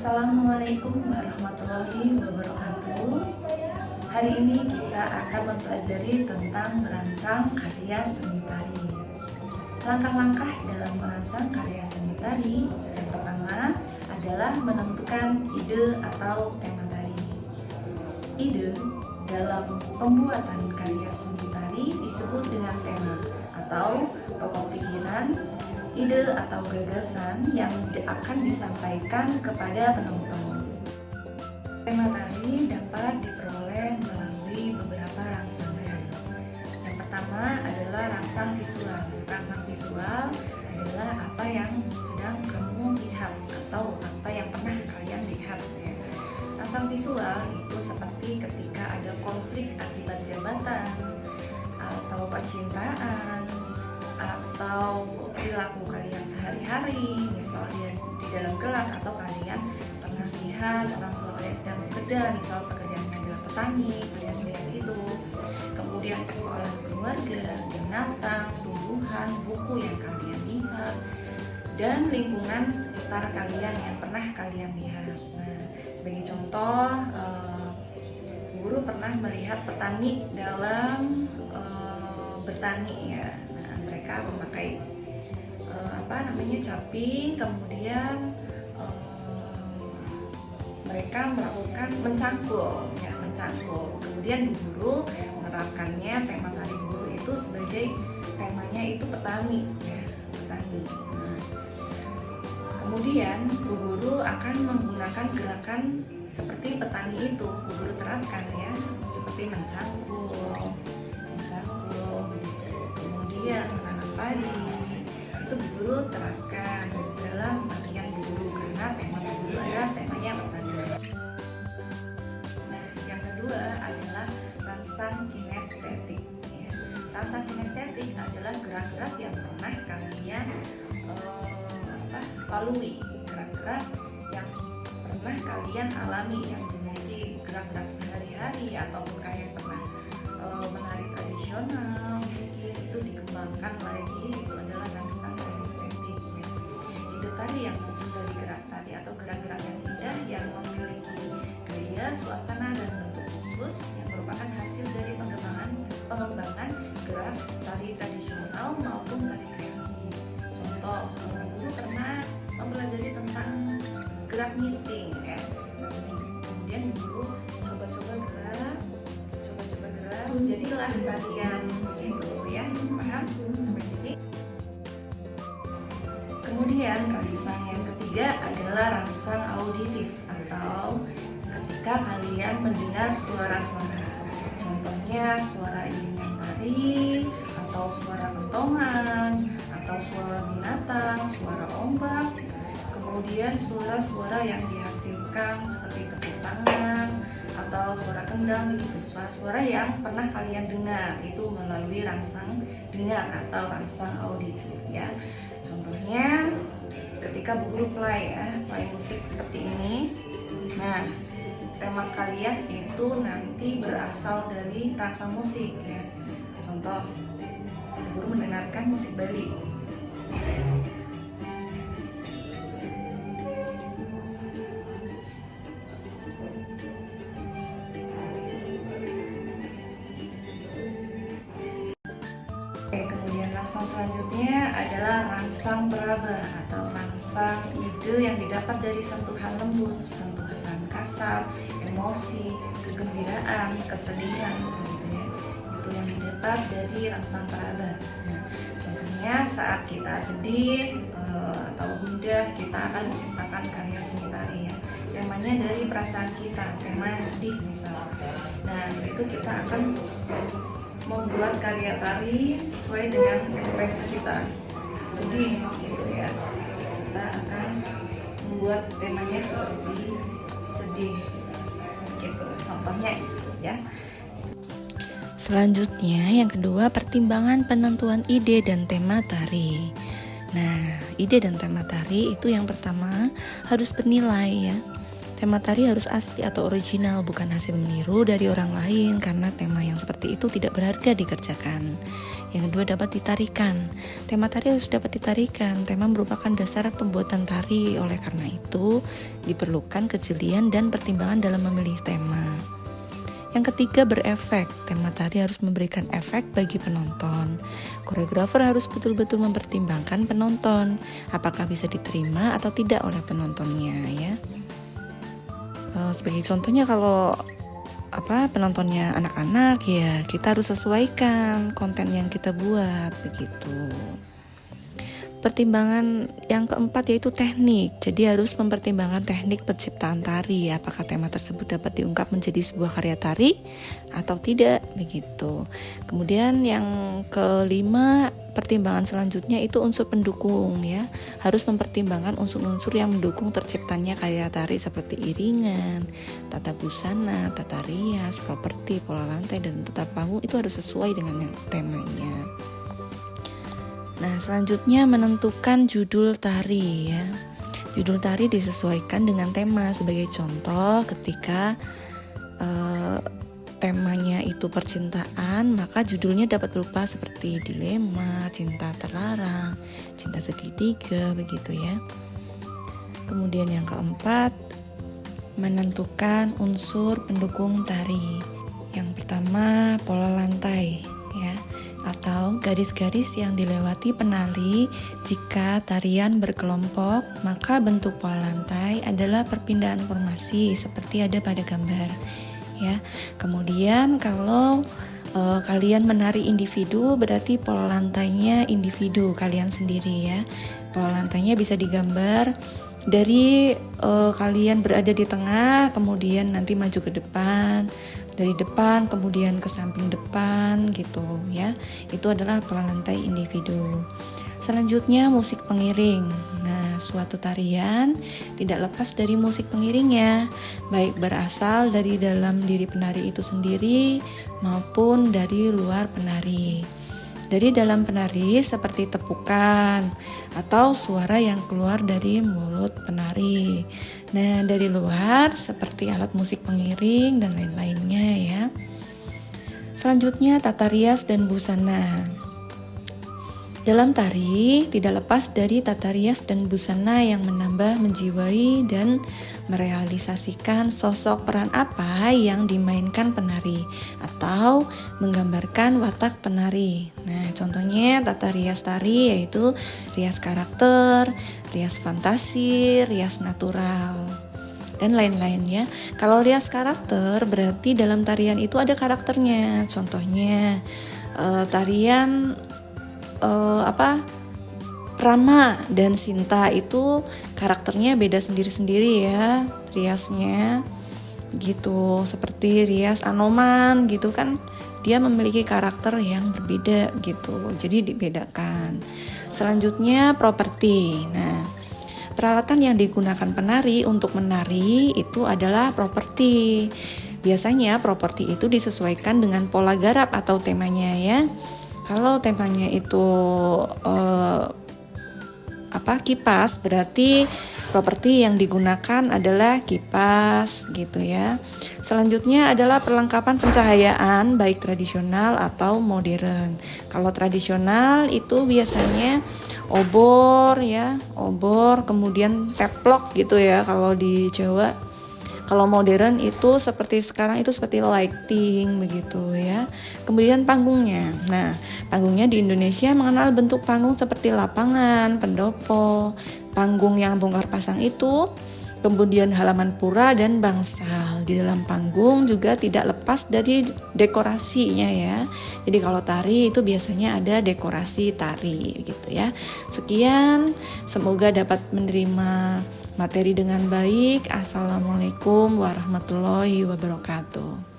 Assalamualaikum warahmatullahi wabarakatuh. Hari ini kita akan mempelajari tentang merancang karya seni tari. Langkah-langkah dalam merancang karya seni tari yang pertama adalah menentukan ide atau tema tari. Ide dalam pembuatan karya seni tari disebut dengan tema atau pokok pikiran, ide atau gagasan yang akan disampaikan kepada penonton. Tema tari dapat diperoleh melalui beberapa rangsangan. Yang pertama adalah rangsang visual. Rangsang visual adalah apa yang sedang kamu lihat atau apa yang pernah kalian lihat ya. Rangsang visual itu seperti ketika ada konflik akibat jabatan atau percintaan atau perilaku kalian sehari-hari, misalnya di dalam kelas atau kalian pernah lihat orang tua kalian sedang bekerja, misal pekerjaannya adalah petani, kalian lihat itu. Kemudian persoalan keluarga, binatang, tumbuhan, buku yang kalian lihat, dan lingkungan sekitar kalian yang pernah kalian lihat. Nah, sebagai contoh, guru pernah melihat petani dalam bertani ya. Nah, mereka memakai caping, kemudian mereka melakukan mencangkul. Kemudian guru menerapkannya tema tari guru itu sebagai temanya itu petani ya, petani. Nah, kemudian guru akan menggunakan gerakan seperti petani itu, guru terapkan ya, seperti mencangkul, kemudian menanam padi. Itu guru terapkan dalam latihan guru karena tema guru adalah temanya petani. Nah, yang kedua adalah rangsang kinestetik. Ya. Rangsang kinestetik adalah gerak-gerak yang pernah kalian lalui, gerak-gerak yang pernah kalian alami, yang memiliki gerak-gerak sehari-hari ataupun kalian pernah menari tradisional, mungkin itu dikembangkan lagi, itu adalah rangsang kinestetik ya. Ide tari yang muncul dari gerak tari atau gerak-gerak yang indah yang memiliki gaya, suasana, dan bentuk khusus yang merupakan hasil dari pengembangan gerak tari tradisional maupun tari kreasi. Contoh, guru pernah mempelajari tentang gerak knitting ya. Kemudian guru coba-coba gerak, jadilah tarian gitu ya, paham sampai sini? Kemudian rangsang yang ketiga adalah rangsang auditif atau ketika kalian mendengar suara-suara. Contohnya suara iringan tari, atau suara kentongan, atau suara binatang, suara ombak. Kemudian suara-suara yang dihasilkan seperti tepuk tangan atau suara kendang begitu, suara-suara yang pernah kalian dengar itu melalui rangsang dengar atau rangsang auditif ya. Contohnya ketika guru play musik seperti ini. Nah, tema kalian itu nanti berasal dari rangsang musik ya. Contoh, guru mendengarkan musik Bali. Kemudian rangsang selanjutnya adalah rangsang peraba atau rangsang ide yang didapat dari sentuhan lembut, sentuhan kasar, emosi, kegembiraan, kesedihan, gitu ya. Itu yang didapat dari rangsang peraba. Nah, contohnya saat kita sedih atau gundah, kita akan menciptakan karya seni tari ya. Temanya dari perasaan kita, tema sedih misal. Nah, itu kita akan membuat karya tari sesuai dengan ekspresi kita. Sedih gitu ya, kita akan membuat temanya seperti sedih gitu, contohnya ya. Selanjutnya yang kedua, pertimbangan penentuan ide dan tema tari. Nah, ide dan tema tari itu yang pertama harus bernilai ya. Tema tari harus asli atau original, bukan hasil meniru dari orang lain, karena tema yang seperti itu tidak berharga dikerjakan. Yang kedua dapat ditarikan. Tema tari harus dapat ditarikan. Tema merupakan dasar pembuatan tari. Oleh karena itu, diperlukan kejelian dan pertimbangan dalam memilih tema. Yang ketiga, berefek. Tema tari harus memberikan efek bagi penonton. Koreografer harus betul-betul mempertimbangkan penonton, apakah bisa diterima atau tidak oleh penontonnya ya. Sebagai contohnya, kalau penontonnya anak-anak, ya kita harus sesuaikan konten yang kita buat begitu. Pertimbangan yang keempat yaitu teknik. Jadi harus mempertimbangkan teknik penciptaan tari, apakah tema tersebut dapat diungkap menjadi sebuah karya tari atau tidak begitu. Kemudian yang kelima, pertimbangan selanjutnya itu unsur pendukung ya. Harus mempertimbangkan unsur-unsur yang mendukung terciptanya karya tari seperti iringan, tata busana, tata rias, properti, pola lantai, dan tata panggung itu harus sesuai dengan yang temanya. Nah, selanjutnya menentukan judul tari ya. Judul tari disesuaikan dengan tema. Sebagai contoh, ketika temanya itu percintaan, maka judulnya dapat berupa seperti dilema, cinta terlarang, cinta segitiga, begitu ya. Kemudian yang keempat, menentukan unsur pendukung tari. Yang pertama, pola lantai ya, atau garis-garis yang dilewati penari. Jika tarian berkelompok, maka bentuk pola lantai adalah perpindahan formasi seperti ada pada gambar ya. Kemudian kalau kalian menari individu, berarti pola lantainya individu kalian sendiri ya. Pola lantainya bisa digambar dari kalian berada di tengah, kemudian nanti maju ke depan, dari depan kemudian ke samping depan gitu ya. Itu adalah pola lantai individu. Selanjutnya musik pengiring. Nah, suatu tarian tidak lepas dari musik pengiringnya, baik berasal dari dalam diri penari itu sendiri maupun dari luar penari. Dari dalam penari seperti tepukan atau suara yang keluar dari mulut penari. Nah, dari luar seperti alat musik pengiring dan lain-lainnya ya. Selanjutnya tata rias dan busana. Dalam tari tidak lepas dari tata rias dan busana yang menambah, menjiwai, dan merealisasikan sosok peran apa yang dimainkan penari atau menggambarkan watak penari. Nah, contohnya tata rias tari yaitu rias karakter, rias fantasi, rias natural, dan lain-lain ya. Kalau rias karakter berarti dalam tarian itu ada karakternya. Contohnya tarian Rama dan Sinta itu karakternya beda sendiri-sendiri ya, riasnya gitu. Seperti rias Anoman gitu kan, dia memiliki karakter yang berbeda gitu, jadi dibedakan. Selanjutnya properti. Nah, peralatan yang digunakan penari untuk menari itu adalah properti. Biasanya properti itu disesuaikan dengan pola garap atau temanya ya. Kalau temanya itu kipas, berarti properti yang digunakan adalah kipas gitu ya. Selanjutnya adalah perlengkapan pencahayaan baik tradisional atau modern. Kalau tradisional itu biasanya obor ya, obor, kemudian teplok gitu ya kalau di Jawa. Kalau modern itu seperti sekarang itu seperti lighting begitu ya. Kemudian panggungnya. Nah, panggungnya di Indonesia mengenal bentuk panggung seperti lapangan, pendopo, panggung yang bongkar pasang itu, kemudian halaman pura dan bangsal. Di dalam panggung juga tidak lepas dari dekorasinya ya. Jadi kalau tari itu biasanya ada dekorasi tari gitu ya. Sekian, semoga dapat menerima materi dengan baik. Assalamualaikum warahmatullahi wabarakatuh.